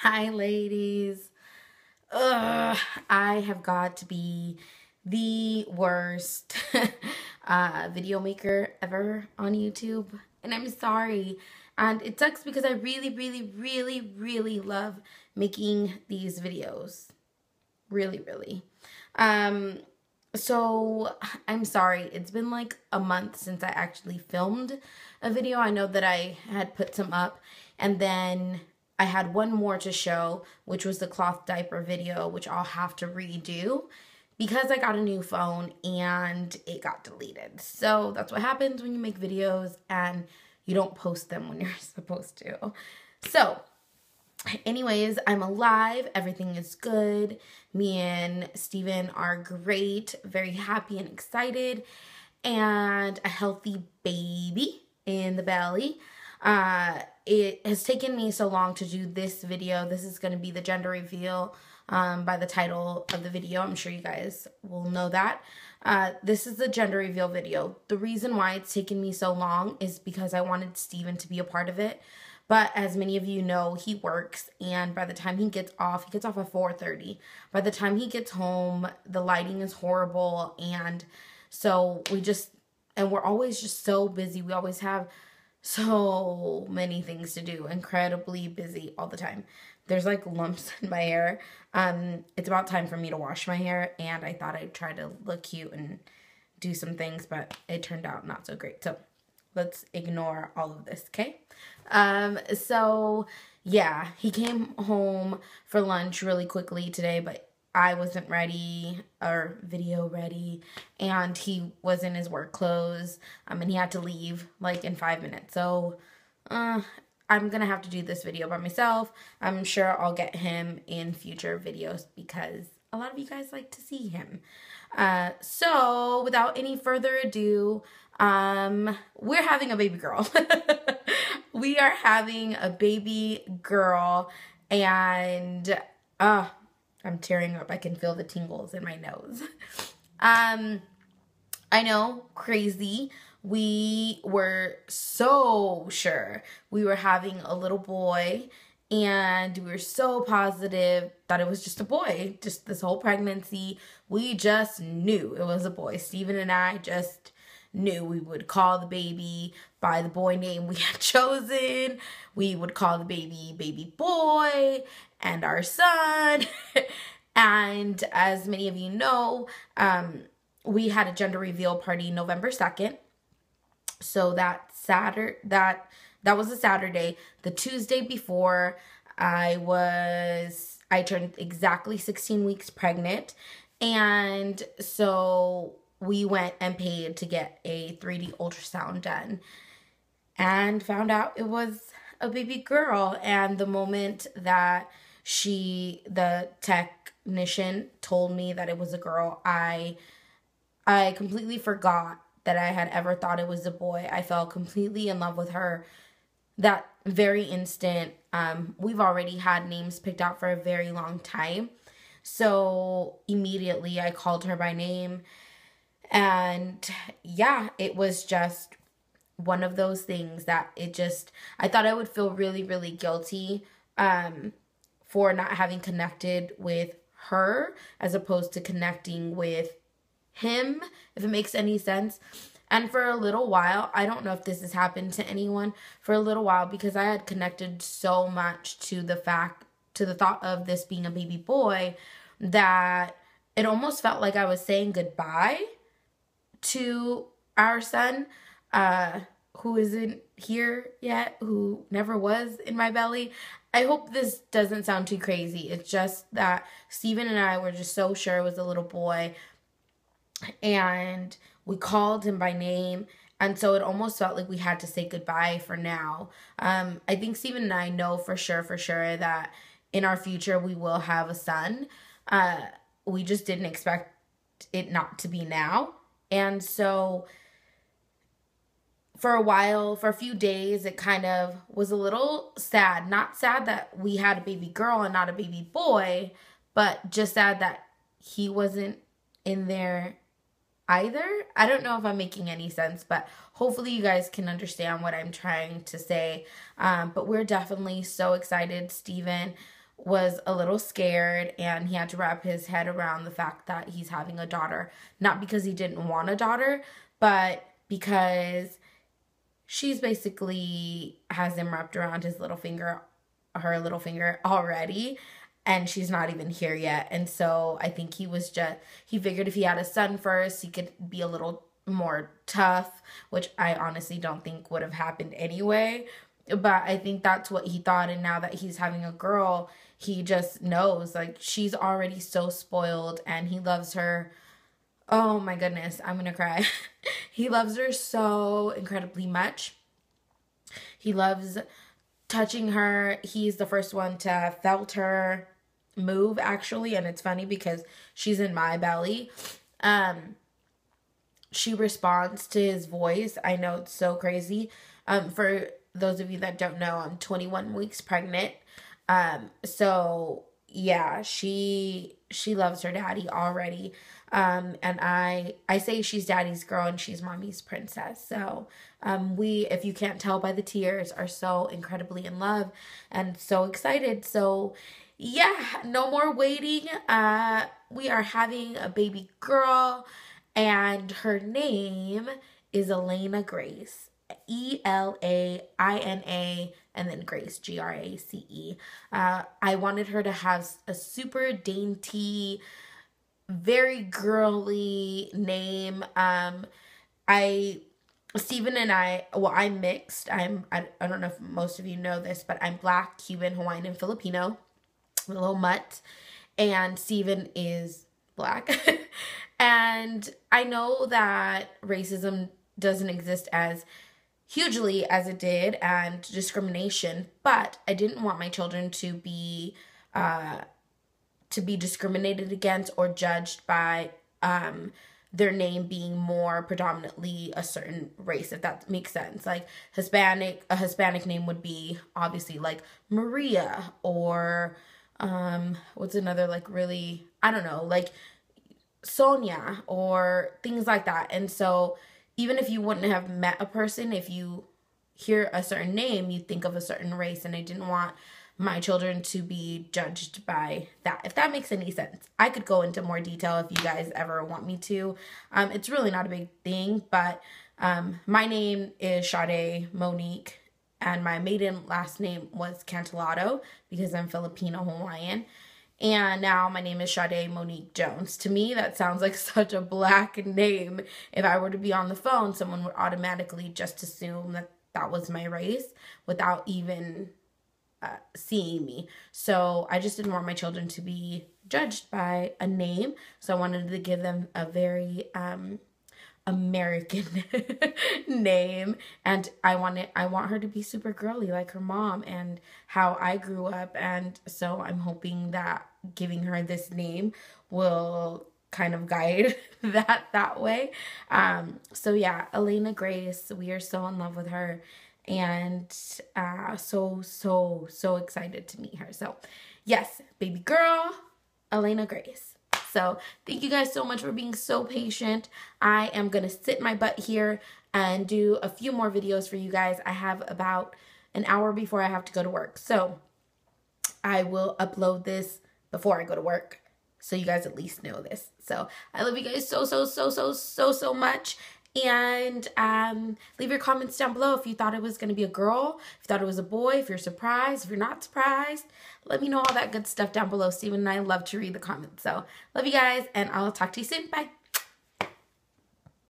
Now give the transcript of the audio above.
Hi, ladies. Ugh, I have got to be the worst video maker ever on YouTube, and I'm sorry. And it sucks because I really love making these videos. Really. Um, so I'm sorry. It's been like a month since I actually filmed a video. I know that I had put some up, and then I had one more to show, which was the cloth diaper video, which I'll have to redo because I got a new phone and it got deleted. So that's what happens when you make videos and you don't post them when you're supposed to. So anyways, I'm alive. Everything is good. Me and Steven are great, very happy and excited, and a healthy baby in the belly. It has taken me so long to do this video. This is going to be the gender reveal by the title of the video. I'm sure you guys will know that. This is the gender reveal video. The reason why it's taken me so long is because I wanted Steven to be a part of it. But as many of you know, he works, and by the time he gets off at 4:30. By the time he gets home, the lighting is horrible, and so we're always just so busy. We always have so many things to do, incredibly busy all the time. There's like lumps in my hair. It's about time for me to wash my hair, and I thought I'd try to look cute and do some things, but it turned out not so great. So let's ignore all of this, okay? So yeah, he came home for lunch really quickly today, but I wasn't ready or video ready, and he was in his work clothes, and he had to leave like in 5 minutes. So, I'm gonna have to do this video by myself. I'm sure I'll get him in future videos because a lot of you guys like to see him. So without any further ado, we're having a baby girl. We are having a baby girl, and I'm tearing up. I can feel the tingles in my nose. I know, crazy. We were so sure we were having a little boy, and we were so positive that it was just a boy. Just this whole pregnancy, we just knew it was a boy. Steven and I just knew. We would call the baby by the boy name we had chosen. We would call the baby baby boy and our son. And as many of you know, we had a gender reveal party November 2nd. So that was a Saturday. The Tuesday before, I turned exactly 16 weeks pregnant. And so we went and paid to get a 3D ultrasound done and found out it was a baby girl. And the moment that the technician told me that it was a girl, I completely forgot that I had ever thought it was a boy. I fell completely in love with her that very instant. We've already had names picked out for a very long time. So immediately I called her by name. And yeah, it was just one of those things that I thought I would feel really guilty for not having connected with her as opposed to connecting with him, if it makes any sense. And for a little while, I don't know if this has happened to anyone, for a little while, because I had connected so much to the thought of this being a baby boy, that it almost felt like I was saying goodbye to our son, who isn't here yet, who never was in my belly. I hope this doesn't sound too crazy. It's just that Steven and I were just so sure it was a little boy, and we called him by name, and so it almost felt like we had to say goodbye for now. I think Steven and I know for sure that in our future we will have a son. We just didn't expect it not to be now. And so for a few days, it kind of was a little sad. Not sad that we had a baby girl and not a baby boy, but just sad that he wasn't in there either. I don't know if I'm making any sense, but hopefully you guys can understand what I'm trying to say. But we're definitely so excited. Steven was a little scared, and he had to wrap his head around the fact that he's having a daughter. Not because he didn't want a daughter, but because she's basically has him wrapped around his little finger, her little finger already, and she's not even here yet. And so I think he figured if he had a son first, he could be a little more tough, which I honestly don't think would have happened anyway. But I think that's what he thought, and now that he's having a girl, he just knows, like, she's already so spoiled, and he loves her. Oh my goodness, I'm gonna cry. He loves her so incredibly much. He loves touching her. He's the first one to felt her move, actually, and it's funny because she's in my belly. She responds to his voice. I know, it's so crazy. For those of you that don't know, I'm 21 weeks pregnant. So yeah, she loves her daddy already. And I say she's daddy's girl and she's mommy's princess. So, we, if you can't tell by the tears, are so incredibly in love and so excited. So yeah, no more waiting. We are having a baby girl, and her name is Elena Grace. Elaina, and then Grace, Grace. I wanted her to have a super dainty, very girly name. Steven and I'm mixed. I don't know if most of you know this, but I'm Black, Cuban, Hawaiian, and Filipino. A little mutt. And Steven is Black. And I know that racism doesn't exist as hugely as it did, and discrimination, but I didn't want my children to be discriminated against or judged by their name being more predominantly a certain race, if that makes sense. Like a Hispanic name would be obviously like Maria, or what's another, like, really, I don't know, like Sonia, or things like that. And so even if you wouldn't have met a person, if you hear a certain name, you think of a certain race, and I didn't want my children to be judged by that, if that makes any sense. I could go into more detail if you guys ever want me to. It's really not a big thing, but my name is Sade Monique, and my maiden last name was Cantillado because I'm Filipino Hawaiian. And now my name is Sade Monique Jones. To me, that sounds like such a Black name. If I were to be on the phone, someone would automatically just assume that that was my race without even seeing me. So I just didn't want my children to be judged by a name. So I wanted to give them a very American name, and I want her to be super girly like her mom and how I grew up. And so I'm hoping that giving her this name will kind of guide that way. So yeah, Elena Grace, we are so in love with her, and so excited to meet her. So yes, baby girl, Elena Grace. So thank you guys so much for being so patient. I am going to sit my butt here and do a few more videos for you guys. I have about an hour before I have to go to work. So I will upload this before I go to work, so you guys at least know this. So I love you guys so much. And leave your comments down below if you thought it was going to be a girl, if you thought it was a boy, if you're surprised, if you're not surprised. Let me know all that good stuff down below. Steven and I love to read the comments. So love you guys, and I'll talk to you soon. Bye.